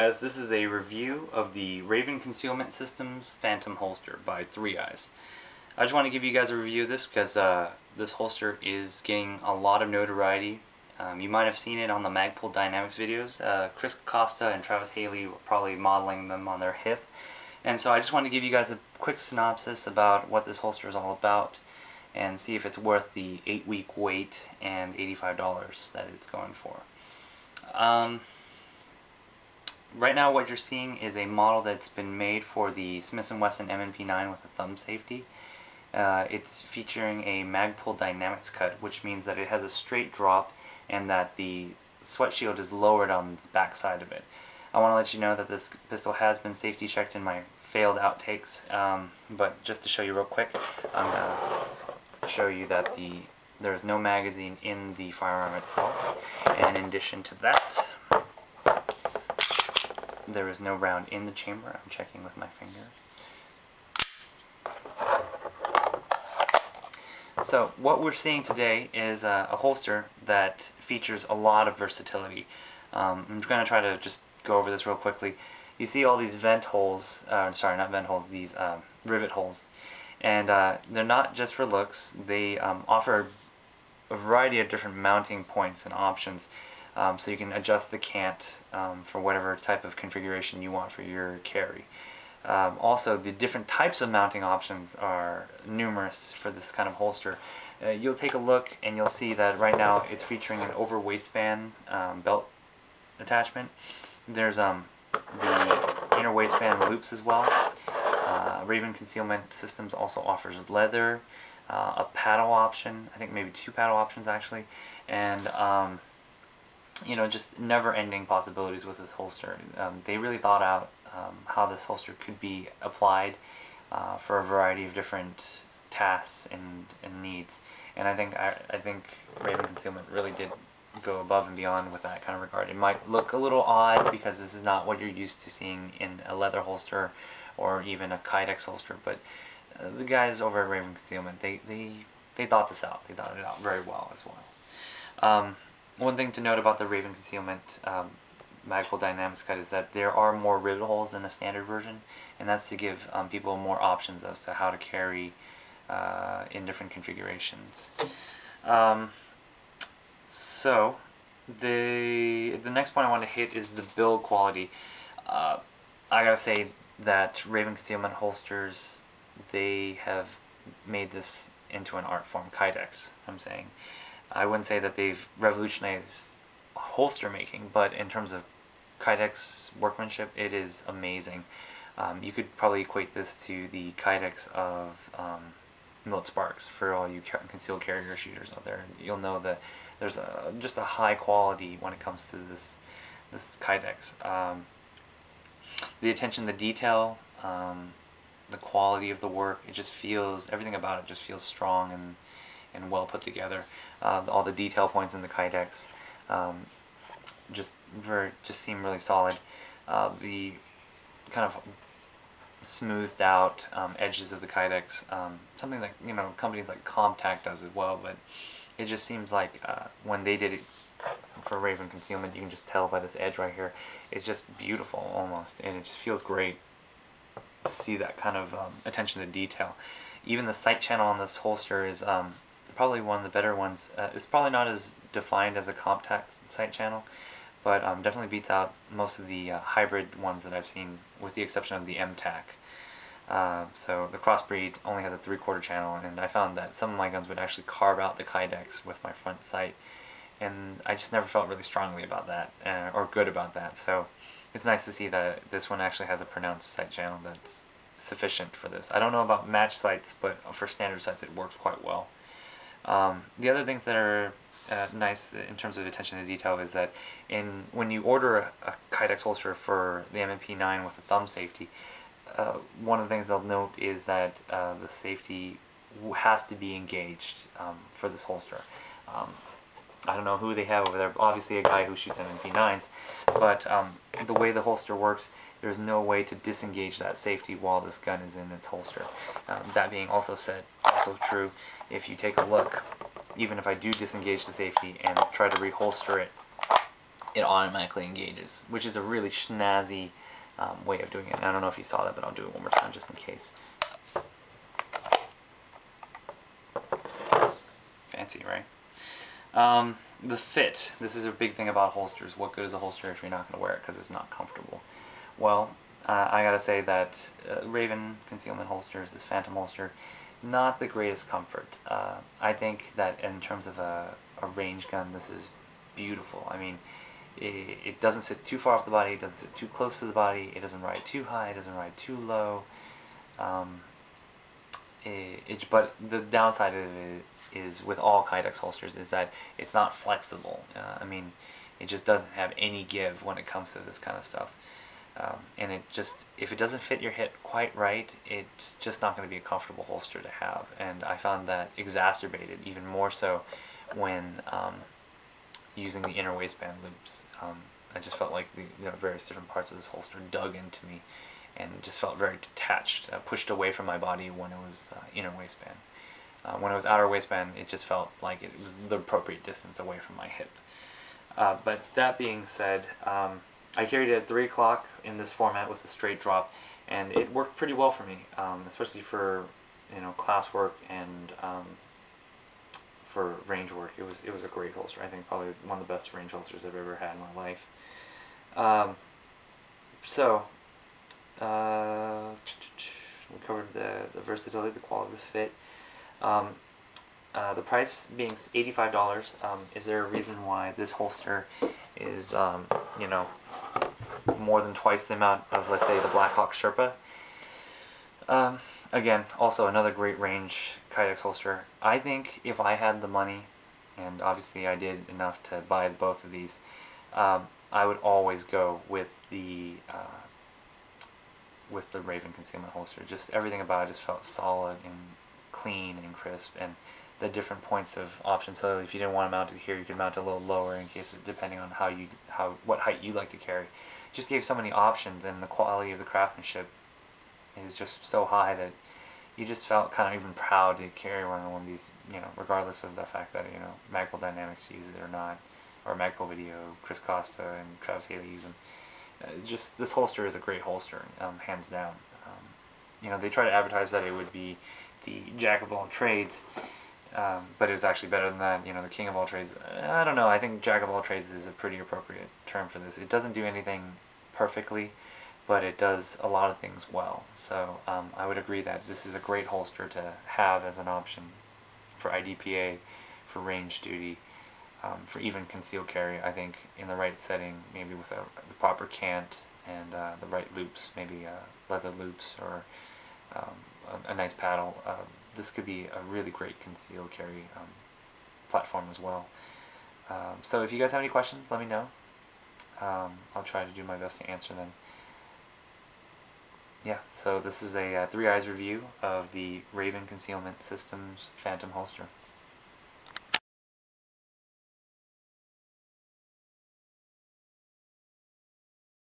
guys, this is a review of the Raven Concealment Systems Phantom Holster by 3 Eyes. I just want to give you guys a review of this because this holster is getting a lot of notoriety. You might have seen it on the Magpul Dynamics videos. Chris Costa and Travis Haley were probably modeling them on their hip. And so I just wanted to give you guys a quick synopsis about what this holster is all about and see if it's worth the 8-week wait and $85 that it's going for. Right now what you're seeing is a model that's been made for the Smith & Wesson M&P9 with a thumb safety. It's featuring a Magpul Dynamics cut, which means that it has a straight drop and that the sweat shield is lowered on the back side of it. I want to let you know that this pistol has been safety checked in my failed outtakes, but just to show you real quick, I'm going to show you that there is no magazine in the firearm itself, and in addition to that, there is no round in the chamber. I'm checking with my finger. So what we're seeing today is a holster that features a lot of versatility. I'm going to try to just go over this real quickly. You see all these vent holes, sorry, not vent holes, these rivet holes. And they're not just for looks. They offer a variety of different mounting points and options. So you can adjust the cant for whatever type of configuration you want for your carry. Also, the different types of mounting options are numerous for this kind of holster. You'll take a look and you'll see that right now it's featuring an over waistband belt attachment. There's the inner waistband loops as well. Raven Concealment Systems also offers leather, a paddle option, I think maybe 2 paddle options actually, and you know, just never-ending possibilities with this holster. They really thought out how this holster could be applied for a variety of different tasks and needs, and I think Raven Concealment really did go above and beyond with that kind of regard. It might look a little odd because this is not what you're used to seeing in a leather holster or even a Kydex holster, but the guys over at Raven Concealment, they thought this out. They thought it out very well as well. One thing to note about the Raven Concealment Magpul Dynamics cut is that there are more rivet holes than a standard version, and that's to give people more options as to how to carry in different configurations. So the next point I want to hit is the build quality. I gotta say that Raven Concealment holsters, they have made this into an art form. Kydex, I'm saying. I wouldn't say that they've revolutionized holster making, but in terms of Kydex workmanship, it is amazing. You could probably equate this to the Kydex of Millet Sparks for all you concealed carrier shooters out there. You'll know that there's just a high quality when it comes to this Kydex. The attention to detail, the quality of the work, it just feels, everything about it just feels strong and well put together. All the detail points in the Kydex just seem really solid. The kind of smoothed out edges of the Kydex, something that, you know, companies like Comp-tac does as well, but it just seems like when they did it for Raven Concealment, you can just tell by this edge right here, it's just beautiful almost, and it just feels great to see that kind of attention to detail. Even the sight channel on this holster is probably one of the better ones. It's probably not as defined as a Comp-tac sight channel, but definitely beats out most of the hybrid ones that I've seen, with the exception of the M-tac. So the crossbreed only has a 3/4 channel, and I found that some of my guns would actually carve out the Kydex with my front sight, and I just never felt really strongly about that, or good about that. So it's nice to see that this one actually has a pronounced sight channel that's sufficient for this. I don't know about match sights, but for standard sights it works quite well. The other things that are nice in terms of attention to detail is that when you order a Kydex holster for the M&P9 with a thumb safety, one of the things they'll note is that the safety has to be engaged for this holster. I don't know who they have over there, obviously a guy who shoots M&P9s, but the way the holster works, there's no way to disengage that safety while this gun is in its holster. That being also true, if you take a look, even if I do disengage the safety and try to reholster it, it automatically engages, which is a really snazzy way of doing it. And I don't know if you saw that, but I'll do it one more time just in case. Fancy, right? The fit. This is a big thing about holsters. What good is a holster if you're not going to wear it because it's not comfortable? Well, I gotta say that Raven Concealment Holsters, this Phantom holster, not the greatest comfort. I think that in terms of a range gun, this is beautiful. I mean, it doesn't sit too far off the body, it doesn't sit too close to the body, it doesn't ride too high, it doesn't ride too low. But the downside of it is, with all Kydex holsters, is that it's not flexible. I mean, it just doesn't have any give when it comes to this kind of stuff. And it just, if it doesn't fit your hip quite right, it's just not going to be a comfortable holster to have. And I found that exacerbated even more so when using the inner waistband loops. I just felt like the various different parts of this holster dug into me and just felt very detached, pushed away from my body when it was inner waistband. When it was outer waistband, it just felt like it was the appropriate distance away from my hip. But that being said, I carried it at 3 o'clock in this format with a straight drop, and it worked pretty well for me, especially for classwork and for range work. It was a great holster. I think probably one of the best range holsters I've ever had in my life. We covered the versatility, the quality, the fit. The price being $85. Is there a reason why this holster is more than twice the amount of, let's say, the Blackhawk Sherpa? Again, also another great range Kydex holster. I think if I had the money, and obviously I did enough to buy both of these, I would always go with the Raven Concealment holster. Just everything about it just felt solid and clean and crisp, and the different points of option. So if you didn't want to mount it here, you could mount it a little lower in case of, depending on what height you like to carry. Just gave so many options, and the quality of the craftsmanship is just so high that you just felt kind of even proud to carry one of these, regardless of the fact that Magpul Dynamics use it or not, or Magpul Video, Chris Costa and Travis Haley use them. Just this holster is a great holster, hands down. They try to advertise that it would be the jack of all trades, but it was actually better than that. The king of all trades. I don't know. I think jack of all trades is a pretty appropriate term for this. It doesn't do anything perfectly, but it does a lot of things well. So I would agree that this is a great holster to have as an option for IDPA, for range duty, for even concealed carry. I think in the right setting, maybe with the proper cant and the right loops, maybe leather loops or a nice paddle, this could be a really great concealed carry platform as well. So if you guys have any questions, let me know. I'll try to do my best to answer them. Yeah, so this is a 3 eyes review of the Raven Concealment Systems Phantom holster.